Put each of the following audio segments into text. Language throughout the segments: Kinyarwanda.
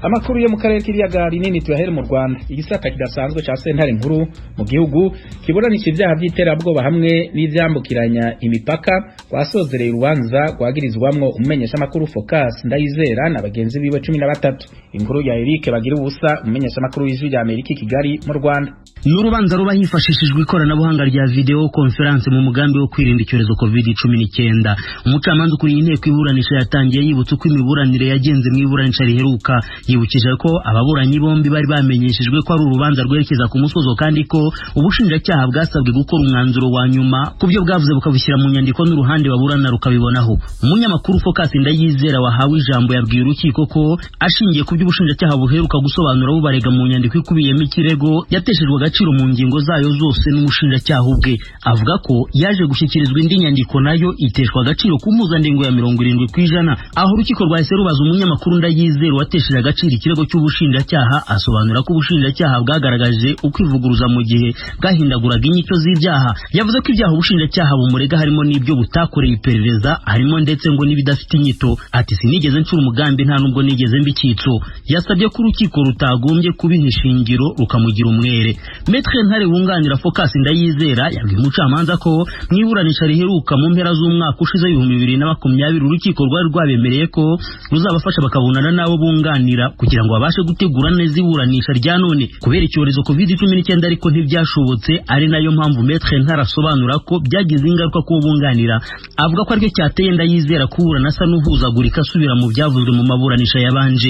Amakuru yo mu karere k'ibiyaga binini tuyahere mu Rwanda. Igisata kidasanzwe ca sentare nkuru mu gihugu kiburanisha ibyaha by'iterabwoba hamwe n'ivyambukiranya imipaka kwasozereye urubanza rwagirizwamwo umumenyesha makuru Focus Ndayizera na bagenzi biwe 13. Inkuru ya Eric bagira ubusa umumenyesha makuru w'ijwi rya Amerika Kigali mu Rwanda. N'urubanza ruba hifashishijwe ikoranabuhanga rya video conference mu mugambi wo kwirinda icyorezo COVID-19. Umucamanza kuri inteko iburanisha yatangiye yibutsa uko imiburanire yagenze mu iburanisha riheruka, yibukije ko ababuranyi bombi bari bamenyeshejwe ko ari urubanza rwerekeza ku musozo kandi ko ubushinjacyaha bwasabwe gukora umwanzuro wa nyuma ku byo bwavuze bukabishyira mu nyandiko n'uruhande baburana rukabibonaho. Umunyamakuru Focus Ndayizera wahawe ijambo yabwiye urukiko ko ashingiye ku by'ubushinjacyaha buheruka gusobanura bubarega mu nyandiko ikubiyemo ikirego yateshejwe agaciro mu ngingo zayo zose n'umushinjacyaha ubwe. Avuga ko yaje gushyikirizwa indi nyandiko nayo iteshwa agaciro ku mpuzandengo ya 70%, aho urukiko rwahise rubaza umunyamakuru Ndayizera watesheje agaciro ikirego cy'ubushinjacyaha asobanura ko ubushinjacyaha bwagaragaje ukwivuguruza mu gihe bwahindaguraga inyito z'ibyaha. Yavuze ko ibyaha ubushinjacyaha bumurega harimo n'ibyo butakoreye iperereza, harimo ndetse ngo n'ibidafite inyito. Ati sinigeze ncura umugambi nta nubwo nigeze mbikitso. Yasabye ko urukiko rutagombye kubiha ishingiro rukamugira umwere. Maître Ntare wunganira Focus Ndayizera yabwiye umucamanza ko mwiburanisha riheruka mu mpera z'umwaka ushize 2020 urukiko rwari rwabemereye ko ruzabafasha bakabonana nabo bunganira kugira ngo babashe gutegura neza iburanisha rya none. Kubera icyorezo COVID-19 ariko ntibyashobotse, ari nayo mpamvu Maître Ntare asobanura ko byagize ingaruka ku bunganira. Avuga ko aricyo cyateye Ndayizera kuburana asa n'uhuzagurika asubira mu byavuzwe mu maburanisha yabanje.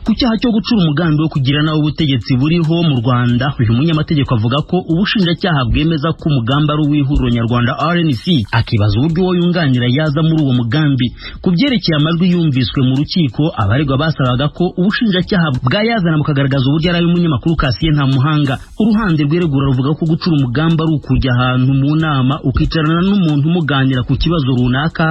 Ku cyaha cyo gucura umugambi wo kugira nawo ubutegetsi buriho mu Rwanda, uyu munyamategeko avuga ko ubushinjacyaha bwemeza ko umugambi ari uw'ihuriro nyarwanda RNC, akibaza uburyo uwo yunganira yaza muri uwo mugambi. Ku byerekeye amajwi yumviswe mu rukiko, abaregwa basabaga ko ubushinjacyaha bwayazana bukagaragaza uburyo ari umunyamakuru Cassien Ntamuhanga. Uruhande rweregura ruvuga ko gucura umugambi ari ukujya ahantu mu nama ukicarana n'umuntu umuganira ku kibazo runaka,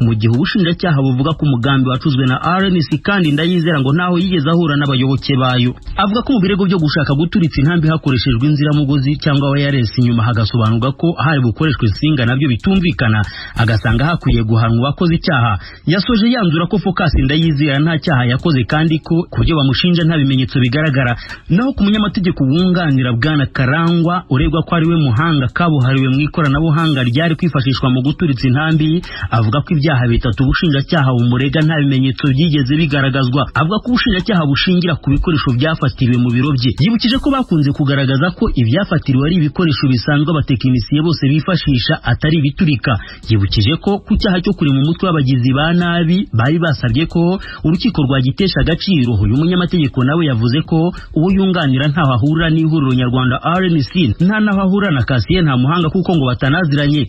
mu gihe ubushinjacyaha buvuga ko umugambi wacuzwe na RNC kandi Ndayizera ngo ntaho yigeze ahura n'abayoboke bayo. Avuga ko mu birego byo gushaka guturitsa intambi hakoreshejwe inziramugozi cyangwa wireless inyuma hagasobanurwa ko hari bukoreshwe insinga nabyo bitumvikana, agasanga hakwiye guhanwa uwakoze icyaha. Yasoje yanzura ko Focus Ndayizera nta cyaha yakoze kandi ko kubyo bamushinja nta bimenyetso bigaragara. Naho ku munyamategeko wunganira Bwana Karangwa uregwa ko ari we muhanga kabuhariwe mu ikoranabuhanga ryari kwifashishwa mu guturitsa intambi, avuga ko ibyaha bitatu ubushinjacyaha bumurega nta bimenyetso byigeze bigaragazwa. Avuga ko ubushinjacyaha bushingira ku bikoresho byafatiriwe mu biro bye. Yibukije ko bakunze kugaragaza ko ibyafatiriwe ari ibikoresho bisanzwe abatekinisiye bose bifashisha atari ibiturika. Yibukije ko ku cyaha cyo kuri mu mutwe w'abagizi ba nabi bari basabye ko urukiko rwagitesha agaciro. Uyu munyamategeko nawe yavuze ko uwo yunganira ntaho ahurira n'ihuriro nyarwanda RNC, nta naho ahurira na Cassien Ntamuhanga kuko ngo batanaziranye.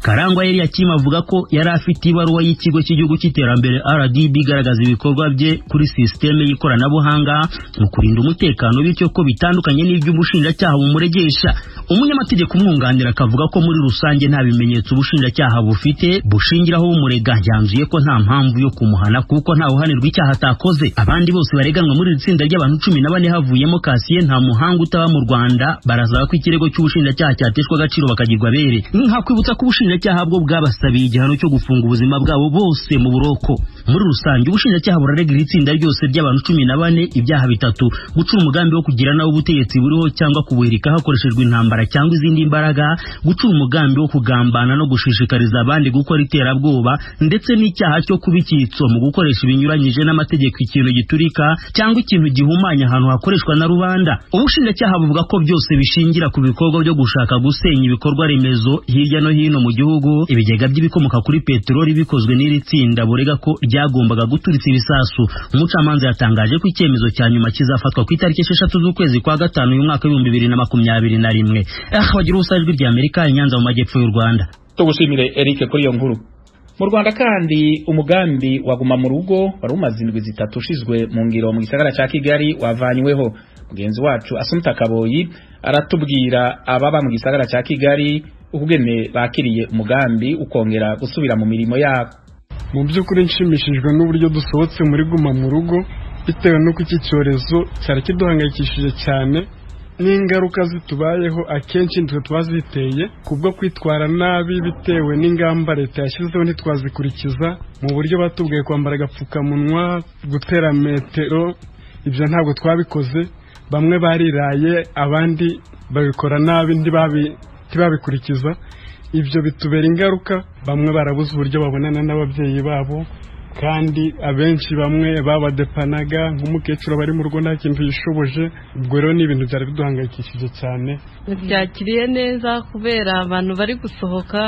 Karangwa yari yakima avuga ko yari afite ibaruwa y'ikigo cy'igihugu cy'iterambere RDB igaragaza ibikorwa bye kuri systeme y'ikoranabuhanga mu kurinda umutekano, bityo ko bitandukanye n'iby'ubushinjacyaha bumuregesha. Umunyamategeko umwunganira akavuga ko muri rusange nta bimenyetso ubushinjacyaha bufite bushingiraho bumurega. Yanzuye ko nta mpamvu yo kumuhana kuko nta uhanirwa icyaha atakoze. Abandi bose bareganwa muri iri tsinda ry'abantu 14 havuyemo Cassien Ntamuhanga utaba mu Rwanda barasaba ko ikirego cy'ubushinjacyaha cyateshwa agaciro bakagirwa bere. Nkakwibutsa ko ubushinjacyaha bwo bwabasabiye igihano cyo gufunga ubuzima bwabo bose mu buroko. Muri rusange ubushinjacyaha burarega iri tsinda ryose ry'abantu 14 ibyaha bitatu: gucura umugambi wo kugira nawo ubutegetsi buriho cyangwa kubuhirika hakoreshejwe intambara cyangwa izindi imbaraga, gucura umugambi wo kugambana no gushishikariza abandi gukora iterabwoba, ndetse n'icyaha cyo kubikitso mu gukoresha ibinyuranyije n'amategeko ikintu giturika cyangwa ikintu gihumanya ahantu hakoreshwa na rubanda. Ubushinjacyaha buvuga ko byose bishingira ku bikorwa byo gushaka gusenya ibikorwa remezo hirya no hino mu gihugu. Ibigega by'ibikomoka kuri peteroli bikozwe n'iri tsinda burega ko ryagombaga guturitsa ibisasu. Umucamanza yatangaje ko icyemezo cya nyuma kizafatwa ku itariki 6 z'ukwezi kwa gatanu uyu mwaka 2021. Bagira usajwi rya Amerika Nyanza mu majyepfo y'u Rwanda. Tugushimire Eric kuri iyo nkuru. Mu Rwanda kandi umugambi waguma mu rugo wari umaze indwi zitatu ushizwe mu ngiro mu gisagara cya Kigali wavanyweho. Mugenzi wacu Asumta Kaboyi aratubwira ababa mu gisagara cya Kigali ukugene bakiriye umugambi ukongera gusubira mu mirimo yabo. Mu by'ukuri nshimishijwe n'uburyo dusohotse muri guma mu rugo bitewe n'uko iki cyorezo cyari kiduhangayikishije cyane, n'ingaruka zitubayeho akenshi nitwe twaziteye kubwo kwitwara nabi bitewe n'ingamba leta yashyizeho ntitwazikurikiza, mu buryo batubwiye kwambara agapfukamunwa, gutera metero ibyo ntabwo twabikoze, bamwe bariraye abandi babikora nabi ntibabikurikiza. Ibyo bitubera ingaruka, bamwe barabuze uburyo babonana n'ababyeyi babo, kandi abenshi bamwe babadepanaga nk'umukecuru bari mu rugo nta kintu yishoboje. Ubwo rero ni ibintu byari biduhangayikishije cyane. Byakiriye neza kubera abantu bari gusohoka,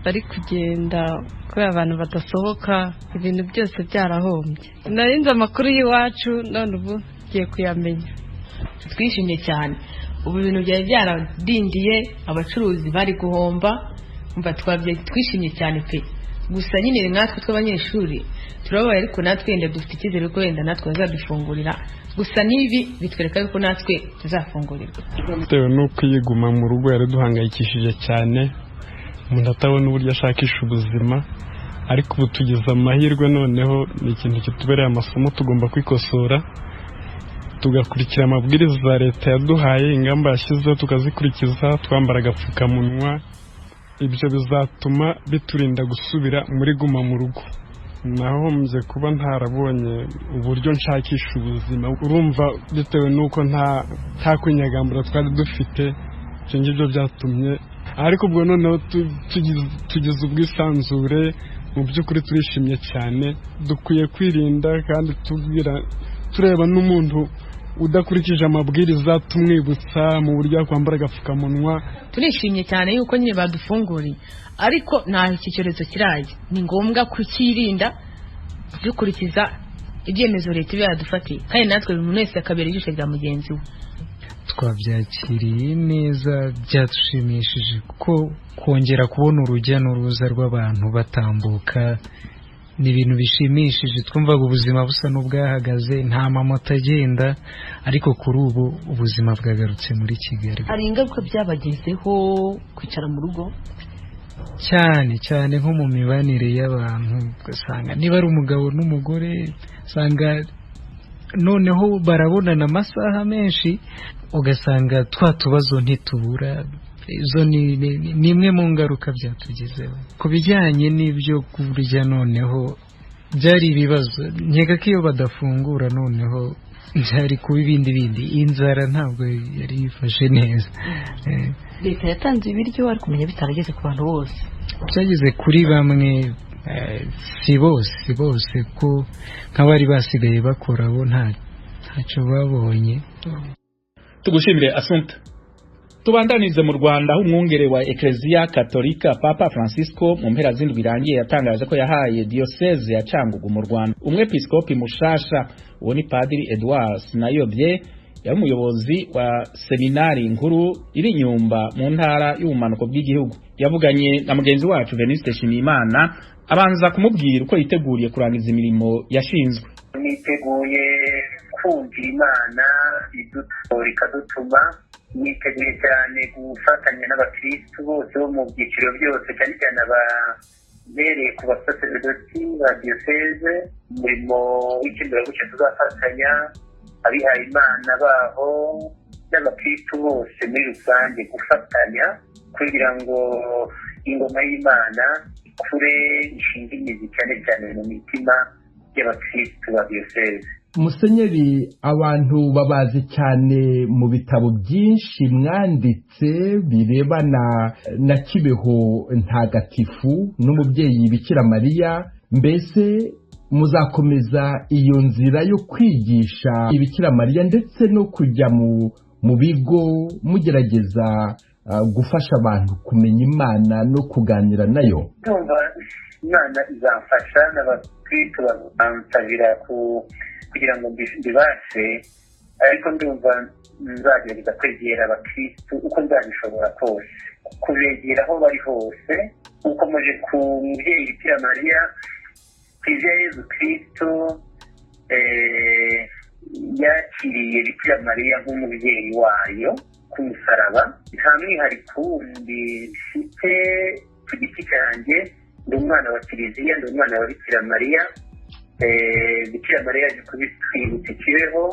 bari kugenda, kubera abantu badasohoka ibintu byose byarahombye. Narinze amakuru y'iwacu none ubu ngiye kuyamenya. Twishimye cyane, ubu ibintu byari byaradindiye, abacuruzi bari guhomba, umva twishimye cyane pe. Gusa nyine natwe tw'abanyeshuri turabaye, ariko natwe wenda dufite icyizere ko wenda natwe bazadufungurira. Gusa nibi bitwereka ko natwe tuzafungurirwa. Bitewe n'uko yiguma mu rugo yari duhangayikishije cyane, umuntu atabona uburyo ashakisha ubuzima. Ariko ubu tugize amahirwe, noneho ni ikintu kitubereye amasomo, tugomba kwikosora tugakurikira amabwiriza leta yaduhaye, ingamba yashyizeho tukazikurikiza, twambara agapfukamunwa. Ibyo bizatuma biturinda gusubira muri guma mu rugo. Naho mze kuba ntarabonye uburyo nshakisha ubuzima, urumva bitewe n'uko nta kwinyagambura twari dufite, ibyo ngibyo byatumye. Ariko ubwo noneho tugize ubwisanzure, mu by'ukuri turishimye cyane. Dukwiye kwirinda kandi tureba n'umuntu udakurikije amabwiriza, tumwibutsa mu buryo kwambara agapfukamunwa. Turishimye cyane yuko nyine badufunguriye, ariko nta icyorezo kiraye. Ni ngombwa kukirinda, dukurikiza ibyemezo leta yadufatiye, kandi natwe buri muntu wese akabera ijisho rya mugenzi we. Twabyakiriye neza, byatushimishije kuko kongera kubona urujya n'uruza rw'abantu batambuka ni ibintu bishimishije. Twumvaga ubuzima busa n'ubwahagaze, nta mamoto agenda, ariko kuri ubu ubuzima bwagarutse muri Kigali. Hari ingaruka byabagezeho kwicara mu rugo cyane nko mu mibanire y'abantu, ugasanga niba ari umugabo n'umugore, usanga noneho barabonana amasaha menshi, ugasanga twa tubazo ntitubura. Izo ni imwe mu ngaruka byatugezeho. Ku bijyanye n'ibyo kurya, noneho byari ibibazo. Nkeka ko iyo badafungura noneho byari kuba ibindi. Inzara ntabwo yari yifashe neza. Leta yatanze ibiryo, ariko kumenya bitarageze ku bantu bose. Byageze kuri bamwe, si bose ko nk'abari basigaye bakora bo ntacyo babonye. Tugushimire Assumpta. Tubandanize mu Rwanda, aho umwungere wa Ecclesia Katolika Papa Francisco mu mpera z'indwi irangiye yatangaje ko yahaye diocese ya Cyangugu mu Rwanda umwepiskopi mushasha. Uwo ni Padiri Edouard Sinayobye, yari umuyobozi wa seminari nkuru iri Nyumba mu ntara y'ubumanuko bw'igihugu. Yavuganye na mugenzi wacu Venuste Nshimiyimana, abanza kumubwira uko yiteguriye kurangiza imirimo yashinzwe. Niteguye kumvira Imana ikadutuma, niteguye cyane gufatanya n'abakristu bose bo mu byiciro byose, cyane cyane ababereye ku basaseredoti ba diocese. Umurimo w'ikindurabuke tuzafatanya, abihaye Imana baho n'abakristu bose muri rusange, gufatanya kugira ngo ingoma y'Imana ikure, ishinga imizi cyane cyane mu mitima y'abakristu ba diocese. Musenyeri, abantu babazi cyane mu bitabo byinshi mwanditse birebana na Kibeho ntagatifu n'umubyeyi Bikira Mariya. Mbese muzakomeza iyo nzira yo kwigisha Bikira Mariya ndetse no kujya mu bigo mugerageza gufasha abantu kumenya Imana no kuganira nayo? Imana izamfasha n'abakristo bazansabira kugira ngo mbibashe, ariko ndumva nzagerageza kwegera abakristo uko nzabishobora kose, kubegera aho bari hose, ukomeje ku mubyeyi Bikira Mariya, Kiliziya Yezu Kristo yakiriye Bikira Mariya nk'umubyeyi wayo ku musaraba. Nta mwihariko wundi mfite ku giti cyanjye, ndi umwana wa Kiliziya, ndi umwana wa Bikira Mariya. Bikira Mariya yaje kubitwibutsa Kibeho.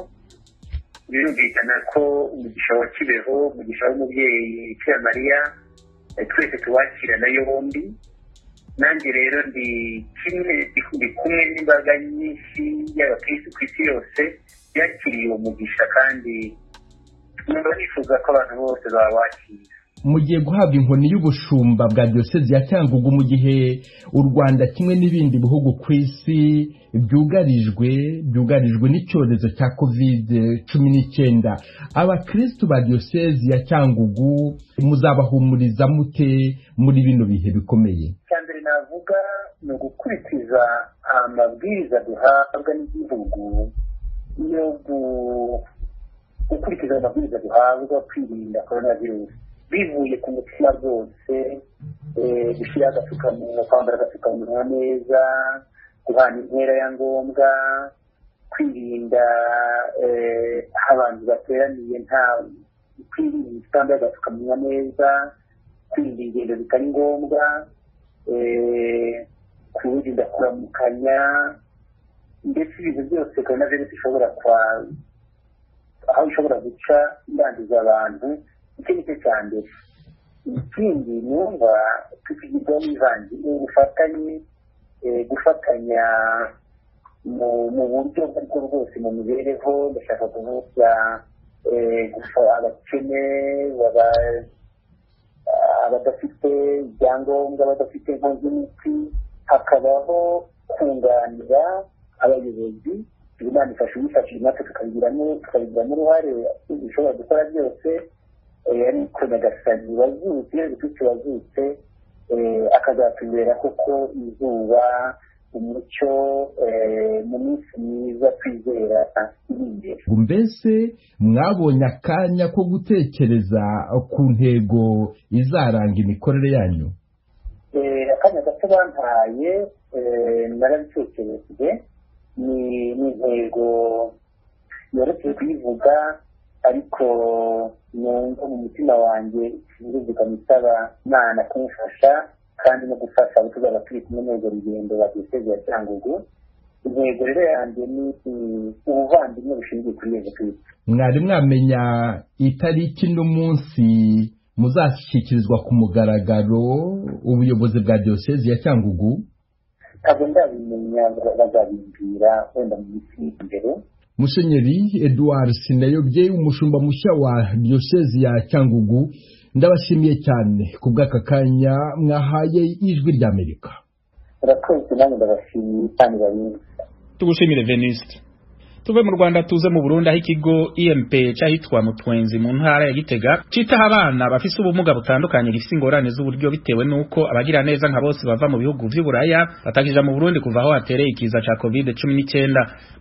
Birumvikana ko umugisha wa Kibeho, umugisha w'umubyeyi Bikira Mariya, twese tuwakirana yombi. Nanjye rero ndi kumwe n'imbaga nyinshi y'abakristo ku isi yose, yakiriye umugisha kandi numva nifuza ko abantu bose bawakira. mugiye guhabwa inkoni y'ubushumba bwa diyosezi ya Cyangugu mu gihe u Rwanda kimwe n'ibindi bihugu ku isi byugarijwe n'icyorezo cya COVID-19. Abakristu ba diyosezi ya Cyangugu muzabahumuriza mute muri bino bihe bikomeye? Cyambere navuga ni ugukurikiza amabwiriza duhabwa n'igihugu yo gukurikiza amabwiriza duhabwa kwirinda coronavirus bivuye ku mutima rwose, gushyira agapfukamunwa, kwambara agapfukamunwa neza, guhana intera ya ngombwa, kwirinda aho abantu bateraniye kwirinda kwambara agapfukamunwa neza, kwirinda ingendo zitari ngombwa, kwirinda kuramukanya, ndetse ibintu byose coronavirus ishobora aho ishobora guca yanduza abantu. Iki ni cyo cya mbere. Ikindi numva tukigirwa n'ivangi gufatanya mu buryo bwo rwose mu mibereho. Ndashaka kuvuga abakene, abadafite ibyangombwa, abadafite inkongi y'imiti, hakabaho kunganira abayobozi. Imana ifashije natwe tukabigiramo uruhare, dushobora gukora byose, ariko nyagasani wazutse, Kristo wazutse akazatubera koko izuba, umucyo mu minsi myiza twizera iri imbere. Mbese mwabonye akanya ko gutekereza ku ntego izaranga imikorere yanyu? Akanya gato bampaye narabitekereje. Ni intego yoroshye kuyivuga, ariko numva mu mutima wanjye zikamisaba Imana kumufasha kandi no gufasha abo tuzaba turi kumwe n'urwo rugendo rwa diyosezi ya Cyangugu. Intego rero yanjye ni ubuvandimwe bushingiye kuri Yesu Kristo. Mwari mwamenya itariki n'umunsi muzashyikirizwa ku mugaragaro ubuyobozi bwa diyosezi ya Cyangugu? Ntabwo ndabimenya, bazabimbwira wenda mu minsi imbere. Musenyeri Edouard Sinayobye, umushumba mushya wa diyosezi ya Cyangugu, ndabashimiye cyane ku bw'aka kanya mwahaye ijwi ry'Amerika. Urakoze, nanjye ndabashimiye cyane barinzi. Tugushimire Venuste. Tuve mu Rwanda tuze mu Burundi, aho ikigo IMP cyahitwa Mutwenzi mu ntara ya Gitega citaho abana bafise ubumuga butandukanye gifise ingorane z'uburyo bitewe nuko abagira neza nka bose bava mu bihugu vy'Uburaya batakija mu Burundi kuva aho hatereye ikiza ca COVID-19.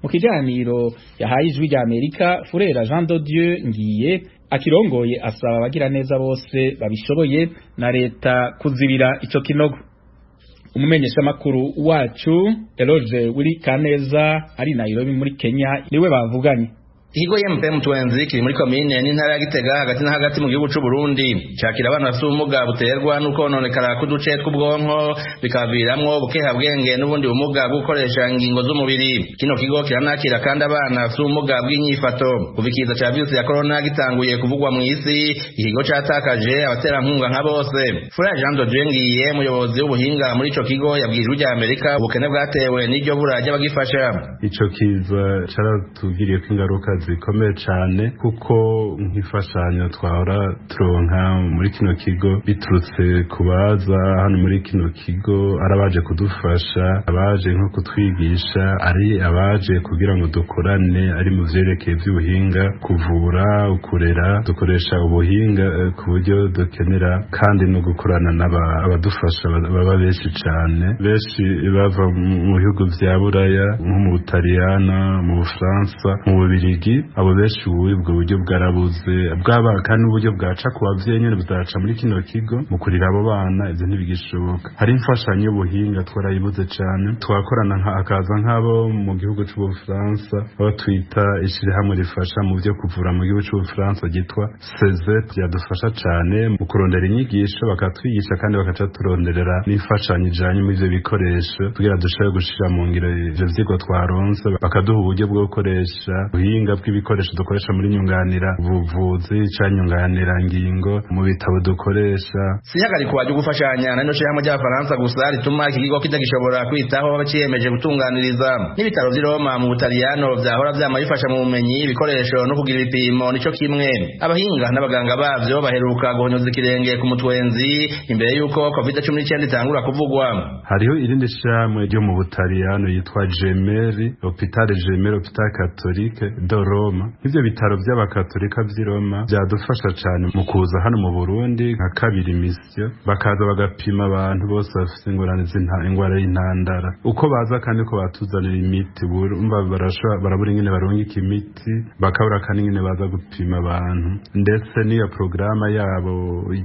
Mu kiganiro yahaye ijwi rya Amerika, Furera Jean de Dieu Ngiye akirongoye asaba abagira neza bose babishoboye na leta kuzibira ico kinogo. Umumenyesha makuru wacu Eloge Willy Kaneza ari Nairobi muri Kenya niwe bavuganye. Ikigo IMP Mutwenzi kiri muri komine n'intara ya Gitega hagati na hagati mu gihugu cy'u Burundi cyakira abana bafite ubumuga buterwa nuko nonekara kuduce tw'ubwonko bikaviramwo bukeha bwenge n'ubundi bumuga bwo gukoresha ingingo z'umubiri. Kino kigo kiranakira kandi abana bafite ubumuga bw'inyifato. Kuva ikiza cya virusi ya corona gitanguye kuvugwa mu isi, ikigo cyatakaje abaterankunga nka bose. Furera Jean de Dieu Ngiye, umuyobozi w'ubuhinga muri ico kigo, yabwiye ijwi rya Amerika ubukene bwatewe n'iryo bura ry'abagifasha. Ico kiza caratugiriye ingaruka zikomeye cyane, kuko nk'imfashanyo twahora turonka muri kino kigo biturutse kubaza hano muri kino kigo, arabaje kudufasha, abaje nko kutwigisha, ari abaje kugira ngo dukorane ari mu vyerekeye vy'ubuhinga, kuvura, ukurera, dukoresha ubuhinga ku buryo dukenera, kandi no gukorana n'abadufasha baba benshi cyane, benshi bava mu bihugu vya Buraya nko mu Butaliyana, mu Bufaransa, mu Bubiligi. Abo benshi ubwo buryo bwarabuze bwaba kandi uburyo bwaca ku bavyeyi nyene buzaca muri kino kigo mu kurira abo bana, ivyo ntibigishoboka. Hari imfashanyo y'ubuhinga twarayibuze cyane, twakorana akaza nk'abo mu gihugu c'Ubufaransa abo twita ishirahamwe rifasha mu byo kuvura mu gihugu c'Ubufaransa ryitwa CEZET, yadufasha cyane mu kurondera inyigisho, bakatwigisha kandi bakaca turonderera n'imfashanyo ijanye mu ivyo bikoresho kugira dushobore gushira mu ngiro ivyo vyigwa twaronse, bakaduha uburyo bwo gukoresha ubuhinga tw'ibikoresho dukoresha muri nyunganira ubuvuzi canke nyunganira ngingo mu bitabo dukoresha. Sihagarikwa ryo gufashanya na ndoshye hamwe y'Abafaransa gusa rituma iki kigo kitagishobora kwitaho abaciyemeje gutunganiriza n'ibitaro vy'i Roma mu Butaliyano vyahora vyama bifasha mu bumenyi ibikoresho no kugira ibipimo nico kimwe. Abahinga n'abaganga bavyo baheruka guhonyoza ikirenge ku mutwenzi imbere yuko COVID-19 itangura kuvugwa. Hariho irindi shamwe ryo mu Butaliyano yitwa Gemelli, Hôpital Gemelli, Hôpital Catholique de Roma. Ivyo bitaro vy'abakatolika vy'i Roma byadufasha cyane mu kuza hano mu Burundi nka kabiri mission bakaza bagapima abantu bose bafite ingwara y'intandara. Uko baza kandi ko batuzanira imiti urumva barabura ingene baronka imiti bakabura kandi ingene baza gupima abantu. Ndetse n'iyo programa yabo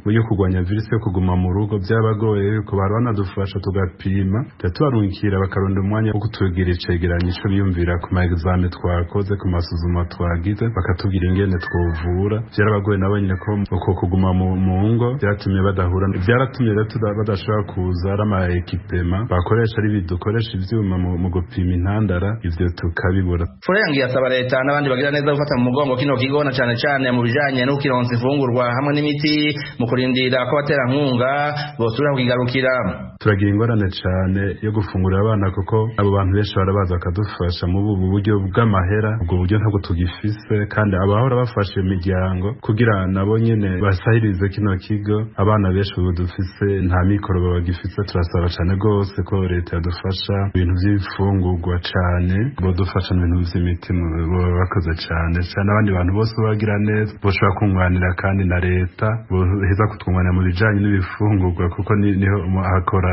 yo kugwanya virusi yo kuguma mu rugo byabagoye yuko baranadufasha tugapima tubarungikira bakaronda umwanya wo kutugira icegeranyo ico biyumvira ku ma examen twakoze ku masuzuma twagize bakatubwira ingene twovura. Byarabagoye nabo nyine ko uko kuguma mu ngo byatumye badahura, byaratumye badashobora kuza ama ekipema bakoresha ari bidukoresha ivyuma mu gupima intandara, ivyo tukabibura. Furengi yasaba leta n'abandi bagira neza gufata mu mugongo kino kigo na cane mu bijanye no kironsa ifungurwa hamwe n'imiti mu kurindira ko batera nkunga bosubira kukigarukira. Turagira ingorane cane yo gufungurira abana kuko abo bantu benshi barabaza bakadufasha mu buryo bw'amahera, ubwo buryo ntabwo tugifise kandi abahora bafashe imiryango kugira nabo nyene basahirize kino kigo. Abana benshi ubu dufise nta mikoro bagifise, turasaba cane gose ko leta yadufasha ibintu vy'ifungurwa cane, bodufasha mu bintu vy'imiti bakoze cane abandi bantu bose bagira neza boshobora kunganira kandi na leta boheza kutwunganira mu bijanye n'ibifungurwa kuko niho hakora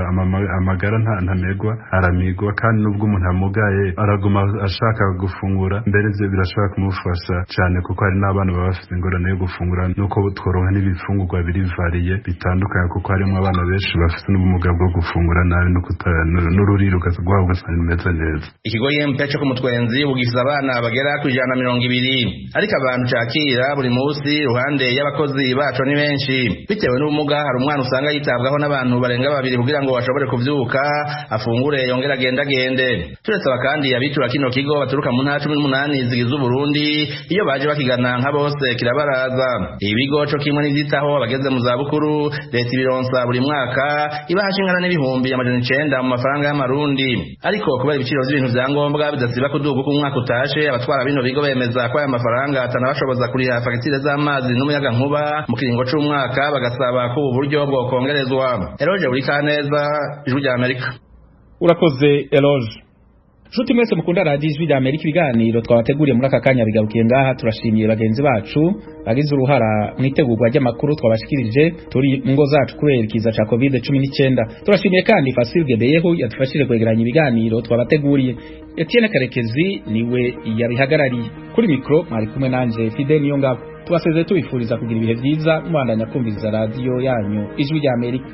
amagara ntamegwa aramigwa kandi nubwo umuntu amugaye araguma ashaka gufungura mbere ivyo birashobora kumufasha cane kuko hari n'abana baba bafite ingorane yo gufungura nuko tworonka n'ibifungurwa biri variye bitandukanye kuko harimo abana benshi bafite n'ubumuga bwo gufungura nabi n'ururiro rwabo rumeze neza. Ikigo IMP cyo ku Mutwenzi bugifise abana bagera ku 120 ariko abantu cakira buri munsi ruhande y'abakozi baco ni benshi bitewe n'ubumuga. Hari umwana usanga yitabwaho n'abantu barenga babiri kugira ngo bashobore kuvyuka afungure yongera agende. Turasaba kandi abitura kino kigo baturuka mu ntara 18 zigize Burundi iyo baje bakigana nka bose kirabaraza. Ibigo cyo kimwe n'izitaho abageze mu zabukuru leta ibironsa buri mwaka ibahashingana n'ibihumbi 900 mu mafaranga y'amarundi, ariko kubera ibiciro by'ibintu vya ngombwa bidasiba kuduga ku mwaka utashe abatwara bino bigo bemeza ko aya mafaranga atanabashoboza kuriha fagitire z'amazi n'umuyaga nkuba mu kiringo c'umwaka bagasaba ko ubu buryo bwo kongerezwa. Eloge buri kaneza, Ijwi rya Amerika. Urakoze Eloge. Nshuti mwese mukunda radio Ijwi rya Amerika, ibiganiro twabateguriye muri aka kanya bigarukiye ngaha. Turashimiye bagenzi bacu bagize uruhara mu itegurwa ry'amakuru twabashikirije turi mu ngo zacu kubera ikiza ca COVID-19. Turashimiye kandi Fasil Gebeyeho yadufashije kwegeranya ibiganiro twabateguriye. Etienne Karekezi niwe yabihagarariye. Kuri mikro mwari kumwe nanje Fidel Niyongabo. Tubasezeye tubifuriza kugira ibihe byiza mubandanya kumviriza radio yanyu Ijwi rya Amerika.